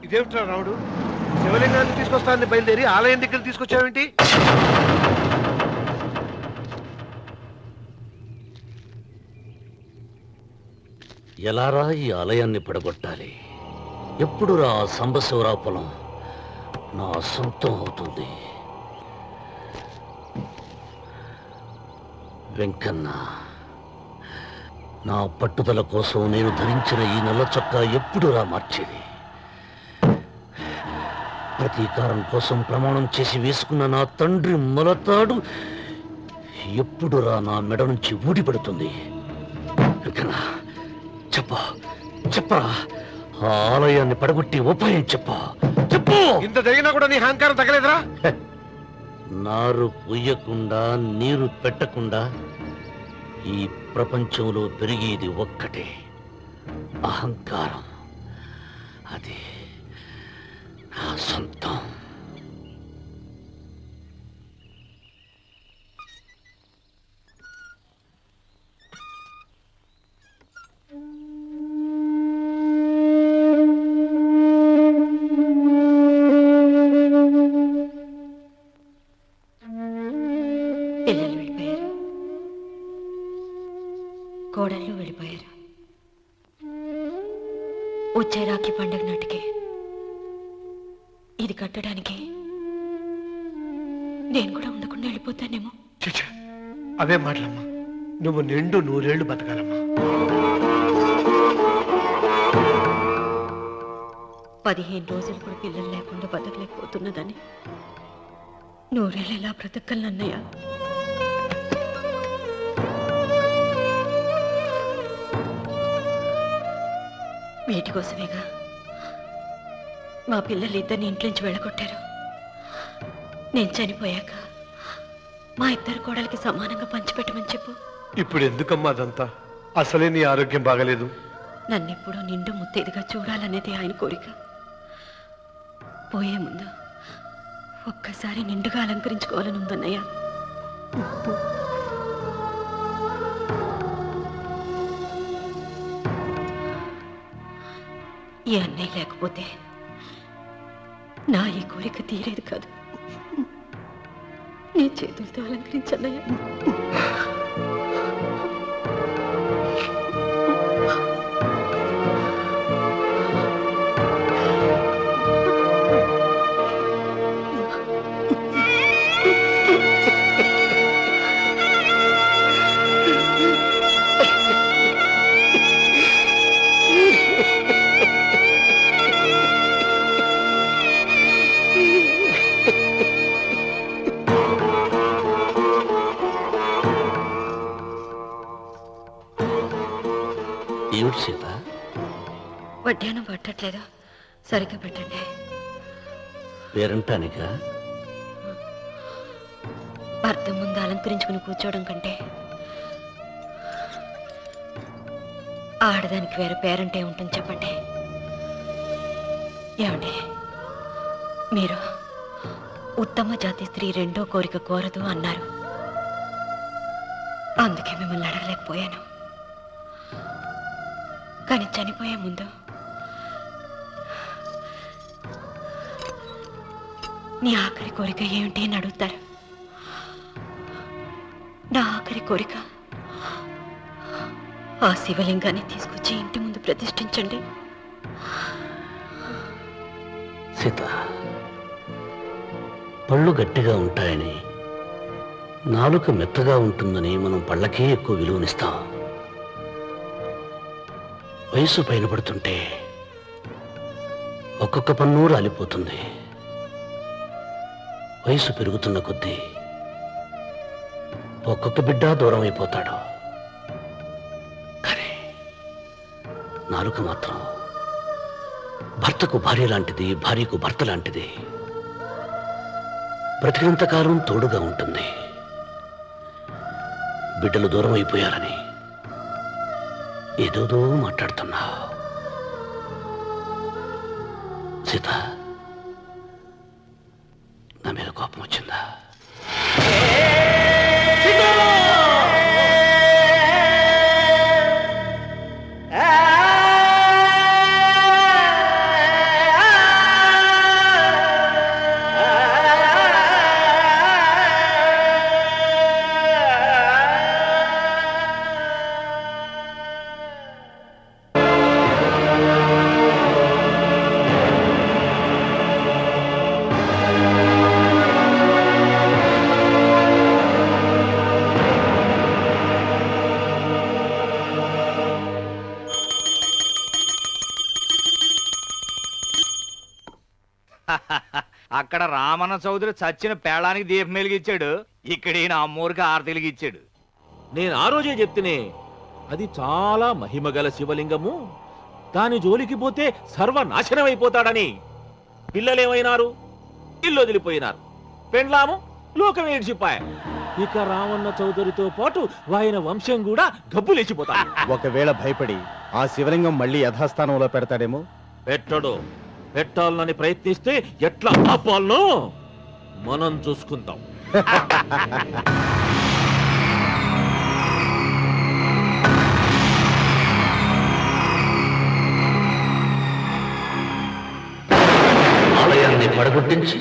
ఇదేమిట్రా రావుడు, శివలింగాన్ని తీసుకొస్తానని బయలుదేరి ఆలయం దగ్గర తీసుకొచ్చావేంటి? ఎలారా ఈ ఆలయాన్ని పడగొట్టాలి? ఎప్పుడురా సంబశివరాపురం నా సొంతం అవుతుంది? వెంకన్న, నా పట్టుదల కోసం నేను ధరించిన ఈ నల్ల చొక్కా ఎప్పుడురా మార్చేది? ప్రతీకారం కోసం ప్రమాణం చేసి వేసుకున్న నా తండ్రి మొలతాడు ఎప్పుడురా నా మెడ నుంచి ఊడిపడుతుంది? వెంకన్న, చెప్పరా, ఆ ఆలయాన్ని పడగొట్టి ఉపాయం చెప్పు. ఇంత జరిగినా కూడా నీ అహంకారం తగలేదురా? నారు పొయ్యకుండా నీరు పెట్టకుండా ఈ ప్రపంచంలో పెరిగేది ఒక్కటే, అహంకారం. అది నా సొంతం. పిల్లలు వెళ్ళిపోయారు, కోడళ్ళు వెళ్ళిపోయారు. వచ్చే రాఖీ పండుగ నాటికి ఇది కట్టడానికి నేను కూడా ఉండకుండా వెళ్ళిపోతానేమో. చచ్చా, అవే మాటలమ్మా. నువ్వు నిండు 100 ఏళ్ళు బతకాలమ్మా. 15 రోజులు కూడా పిల్లలు లేకుండా బతకలేకపోతున్నదని 100 ఏళ్ళు ఎలా బ్రతకలన్నయ్య? వీటి కోసమేగా మా పిల్లలు ఇద్దరిని ఇంట్లో నుంచి వెళ్ళగొట్టారు. నేను చనిపోయాక మా ఇద్దరు కోడలికి సమానంగా పంచిపెట్టమని చెప్పు. ఇప్పుడు ఎందుకమ్మా అదంతా? అసలే నీ ఆరోగ్యం బాగలేదు. నన్నెప్పుడూ నిండు ముత్తైదుగా చూడాలనేది ఆయన కోరిక. పోయే ముందు ఒక్కసారి నిండుగా అలంకరించుకోవాలని ఉందన్నయ్య. ఈ అన్నయ్య లేకపోతే నా ఈ కోరిక తీరేది కాదు. నీ చేతులతో అలంకరించన్నయ్య. ఏమిటి సీత? వడ్డానం పట్టట్లేదు, సరిగ్గా పెట్టండి. పేరంటానికా? భర్త ముందు అలంకరించుకుని కూర్చోవడం కంటే ఆడదానికి వేరే పేరంటే ఉంటుంది చెప్పండి. ఏమండి, మీరు ఉత్తమ జాతి స్త్రీ రెండో కోరిక కోరదు అన్నారు. అందుకే మిమ్మల్ని అడగలేకపోయాను. కానీ చనిపోయే ముందు నీ ఆఖరి కోరిక ఏమిటి అని అడుగుతారు. నా ఆఖరి కోరిక ఆ శివలింగాన్ని తీసుకొచ్చి ఇంటి ముందు ప్రతిష్ఠించండి. సీత, పళ్ళు గట్టిగా ఉంటాయని, నాలుక మెత్తగా ఉంటుందని మనం పళ్ళకే ఎక్కువ విలువనిస్తాం. వయసు పైన పడుతుంటే ఒక్కొక్క పన్ను రాలిపోతుంది. వయసు పెరుగుతున్న కొద్దీ ఒక్కొక్క బిడ్డ దూరం అయిపోతాడు. కానీ నాలుక మాత్రం భర్తకు భార్య లాంటిది, భార్యకు భర్త లాంటిది. బ్రతికినంతకాలం తోడుగా ఉంటుంది. బిడ్డలు దూరం అయిపోయారని ఏదోదో మాట్లాడుతున్నావు. సీత, నా మీద కోపం వచ్చిందా? అక్కడ రామన్న చౌదరి చచ్చిన పేళానికి దీపం వెలిగిచ్చాడు, ఇక్కడ ఈయన అమ్మూరికి ఆరతిలిగిచ్చాడు. నేను ఆ రోజే చెప్తేనే అది చాలా మహిమగల శివలింగము, దాని జోలికి పోతే సర్వనాశనం అయిపోతాడని. పిల్లలేమైనారు? ఇల్లు వదిలిపోయినారు. పెండ్లాము లోకం ఏడ్చిపాయ. ఇక రామన్న చౌదరితో పాటు ఆయన వంశం కూడా గబ్బులేచిపోతాడు. ఒకవేళ భయపడి ఆ శివలింగం మళ్ళీ యథాస్థానంలో పెడతాడేమో. పెట్టడు. పెట్టాలని ప్రయత్నిస్తే ఎట్లా ఆపాలనో మనం చూసుకుందాం. ఆలయాన్ని పడగొట్టించి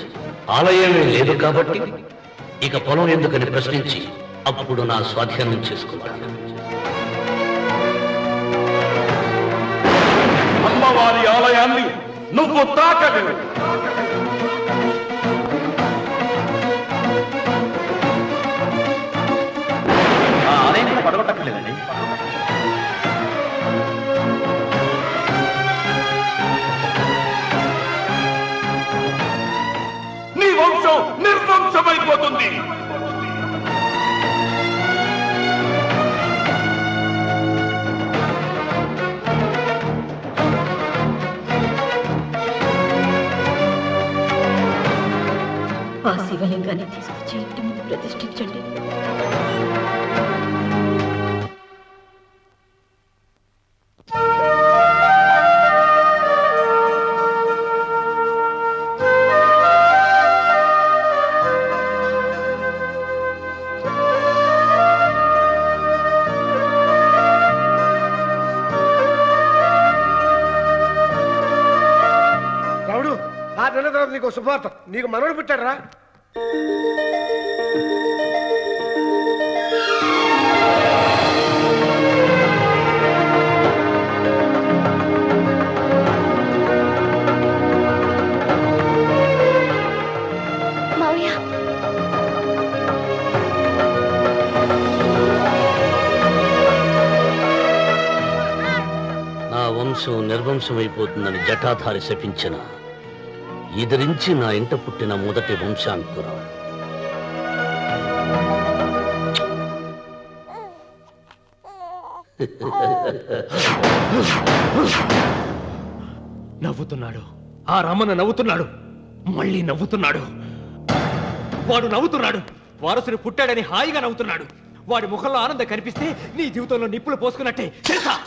ఆలయమే లేదు కాబట్టి ఇక పొలం ఎందుకని ప్రశ్నించి అప్పుడు నా స్వాధీనం చేసుకుంటాను. అమ్మవారి ఆలయాన్ని నువ్వు తాకలేవు. ఆ ఆలయాన్ని పడగొట్టక్కర్లేదండి. నీ వంశం నిర్వంశమైపోతుంది. ఆ శివలింగాన్ని తీసుకొచ్చి ఇంటి ముందు ప్రతిష్ఠించండి. రావుడు, ఆ నెల తర్వాత నీకు శుభవార్త. నీకు మనవడు పుట్టాడు రా. మావయ్య, నా వంశం నిర్వంశం అయిపోతుందని జటాధారి శపించిన ఎదిరించి నా ఇంట పుట్టిన మొదటి వంశాంకురం. నవ్వుతున్నాడు. ఆ రమణ నవ్వుతున్నాడు. మళ్ళీ నవ్వుతున్నాడు. వాడు నవ్వుతున్నాడు. వారసుడు పుట్టాడని హాయిగా నవ్వుతున్నాడు. వాడి ముఖంలో ఆనందం కనిపిస్తే నీ జీవితంలో నిప్పులు పోసుకున్నట్టే తెలుసా?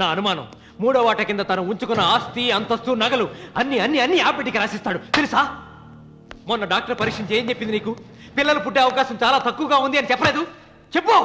నా అనుమానం, మూడో వాట కింద తను ఉంచుకున్న ఆస్తి, అంతస్తు, నగలు అన్ని అన్ని అన్ని ఆ బిడ్డకి రాసిస్తాడు తెలుసా? మొన్న డాక్టర్ పరీక్షించి ఏం చెప్పింది నీకు? పిల్లలు పుట్టే అవకాశం చాలా తక్కువగా ఉంది అని చెప్పలేదు? చెప్పు.